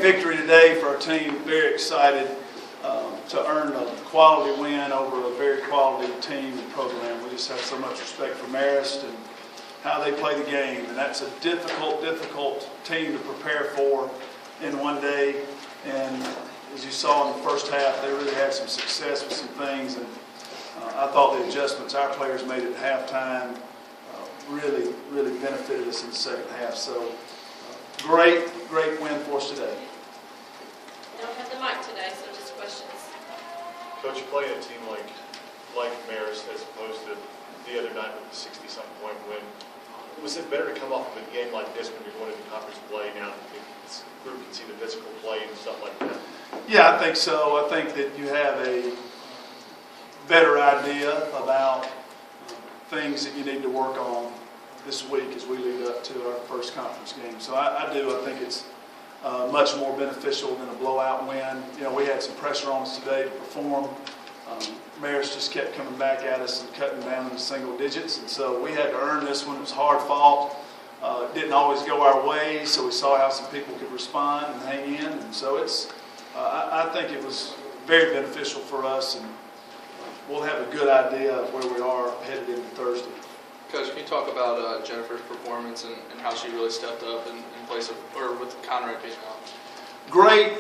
victory today for our team. Very excited to earn a quality win over a very quality team and program. We just have so much respect for Marist and how they play the game. And that's a difficult team to prepare for in one day. And as you saw in the first half, they really had some success with some things. And I thought the adjustments our players made at halftime really benefited us in the second half. So great win for us today. We don't have the mic today, so just questions. Coach, you play a team like Marist as opposed to the other night with the 60-something point win. Was it better to come off of a game like this when you're going into conference play now that the group can see the physical play and stuff like that? Yeah, I think so. I think that you have a better idea about things that you need to work on this week as we lead up to our first conference game. So I think it's much more beneficial than a blowout win. You know, we had some pressure on us today to perform. Marist just kept coming back at us and cutting down in single digits, and so we had to earn this one. It was hard fought. It didn't always go our way, so we saw how some people could respond and hang in. And so I think it was very beneficial for us, and we'll have a good idea of where we are headed into Thursday. Coach, can you talk about Jennifer's performance and how she really stepped up in place of, or with Conrad being out? Great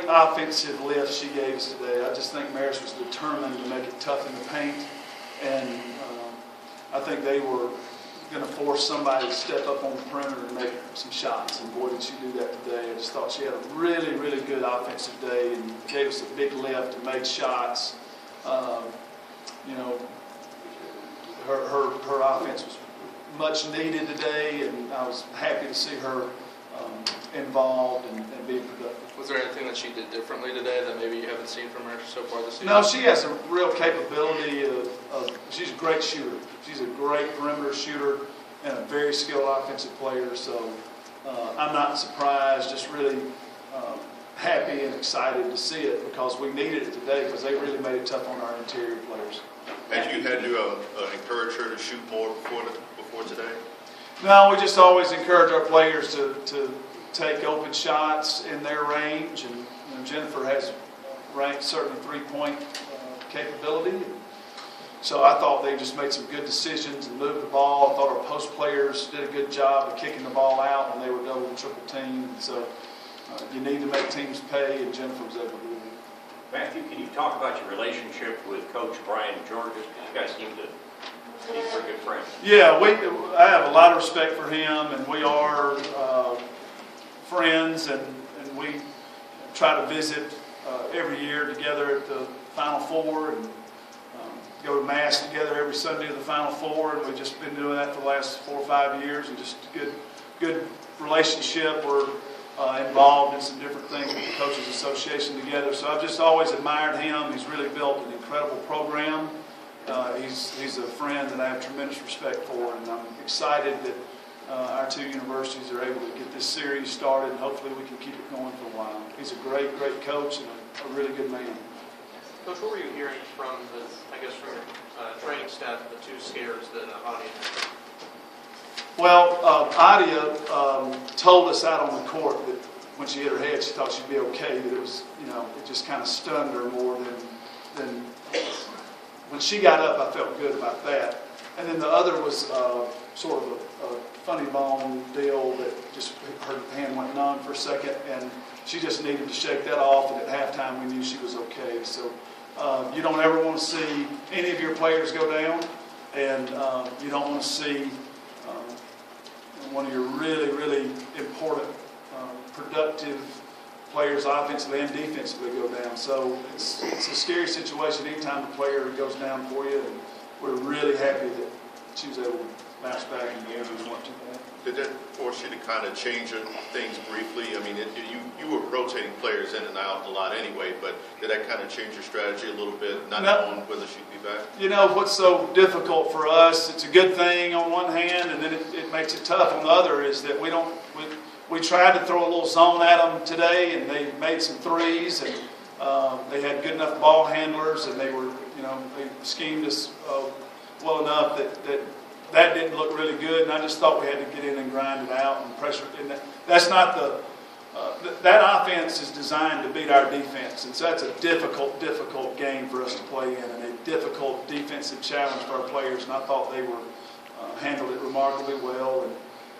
offensive lift she gave us today. I just think Marist was determined to make it tough in the paint, and I think they were going to force somebody to step up on the perimeter and make some shots, and boy, did she do that today. I just thought she had a really good offensive day and gave us a big lift and made shots. You know, her offense was much needed today, and I was happy to see her involved and being productive. Was there anything that she did differently today that maybe you haven't seen from her so far this season? No, she has a real capability of she's a great shooter. She's a great perimeter shooter and a very skilled offensive player. So I'm not surprised, just really happy and excited to see it because we needed it today because they really made it tough on our interior players. Had you encourage her to shoot more before today? No, we just always encourage our players to take open shots in their range, and you know, Jennifer has certainly three-point capability. So I thought they just made some good decisions and moved the ball. I thought our post players did a good job of kicking the ball out when they were double and triple teamed. So you need to make teams pay, and Jennifer was able to do that. Matthew, can you talk about your relationship with Coach Brian Georges? You guys seem to be pretty good friends. Yeah, I have a lot of respect for him, and we are friends, and we try to visit every year together at the Final Four and go to Mass together every Sunday to the Final Four, and we've just been doing that for the last 4 or 5 years, and just good relationship. We're involved in some different things with the Coaches Association together, so I've just always admired him. He's really built an incredible program. He's a friend that I have tremendous respect for, and I'm excited that our two universities are able to get this series started, and hopefully we can keep it going for a while. He's a great coach and a really good man. Coach, what were you hearing from from your training staff, the two scares that Adia had? Well, Adia told us out on the court that when she hit her head, she thought she'd be okay. That it was, it just kind of stunned her more than when she got up. I felt good about that. And then the other was sort of a funny bone deal that just her hand went numb for a second, and she just needed to shake that off. And at halftime, we knew she was okay. So you don't ever want to see any of your players go down, and you don't want to see one of your really important, productive players, offensively and defensively, go down. So it's a scary situation anytime a player goes down for you, and we're really happy that she was able to bounce back and the injuries weren't too bad. Did that force you to kind of change things briefly? I mean, you were rotating players in and out a lot anyway, but did that kind of change your strategy a little bit, not knowing whether she'd be back? You know, what's so difficult for us, it's a good thing on one hand, and then it makes it tough on the other, is that we tried to throw a little zone at them today, and they made some threes, and they had good enough ball handlers, and they were, they schemed us well enough that didn't look really good, and I just thought we had to get in and grind it out and pressure. And that's not that offense is designed to beat our defense, and so that's a difficult game for us to play in, and a difficult defensive challenge for our players. And I thought they were handled it remarkably well, and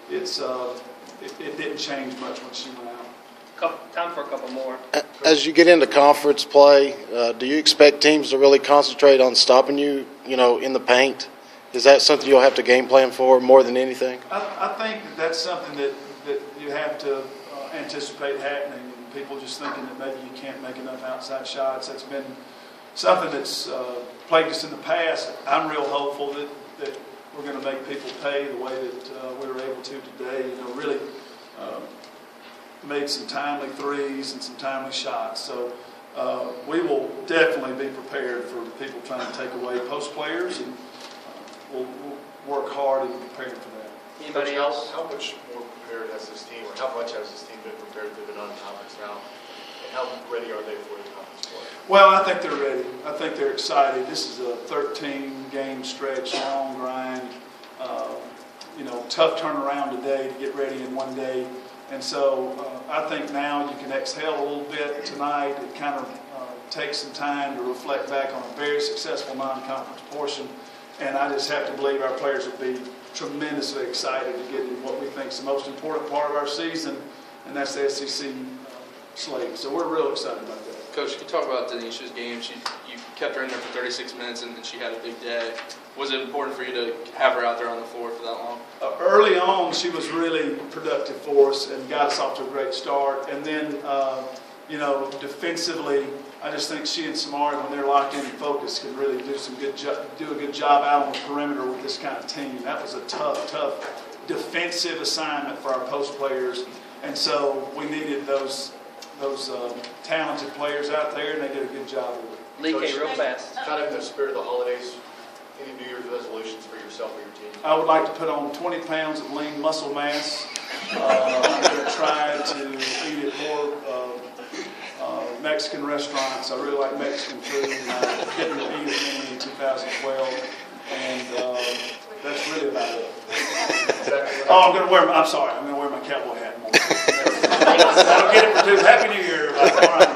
it didn't change much when she went out. Time for a couple more. As you get into conference play, do you expect teams to really concentrate on stopping you, in the paint? Is that something you'll have to game plan for more than anything? I think that's something that you have to anticipate happening. And people just thinking that maybe you can't make enough outside shots. That's been something that's plagued us in the past. I'm real hopeful that we're going to make people pay the way that we were able to today. Really made some timely threes and some timely shots. So we will definitely be prepared for people trying to take away post players, and we'll work hard and prepare for that. Anybody else? How much more prepared has this team, or how much has this team been prepared to the non-conference now? And how ready are they for the conference play? Well, I think they're ready. I think they're excited. This is a 13-game stretch, long grind. Tough turnaround today to get ready in one day. And so I think now you can exhale a little bit tonight and kind of take some time to reflect back on a very successful non-conference portion. And I just have to believe our players will be tremendously excited to get in what we think is the most important part of our season, and that's the SEC slate. So we're real excited about that. Coach, you talk about Denisha's game. You kept her in there for 36 minutes, and she had a big day. Was it important for you to have her out there on the floor for that long? Early on, she was really productive for us and got us off to a great start. And then, defensively, I just think she and Samari, when they're locked in and focused, can really do a good job out on the perimeter with this kind of team. That was a tough defensive assignment for our post players, and so we needed those talented players out there, and they did a good job with it. Lee K, real fast. Kind of in the spirit of the holidays, any New Year's resolutions for yourself or your team? I would like to put on 20 pounds of lean muscle mass. I'm going to try to eat at more Mexican restaurants. I really like Mexican food, and I didn't eat as many in 2012, and that's really about it. I'm going to wear my cowboy hat more. That'll get it for two. Happy New Year, everybody. All right.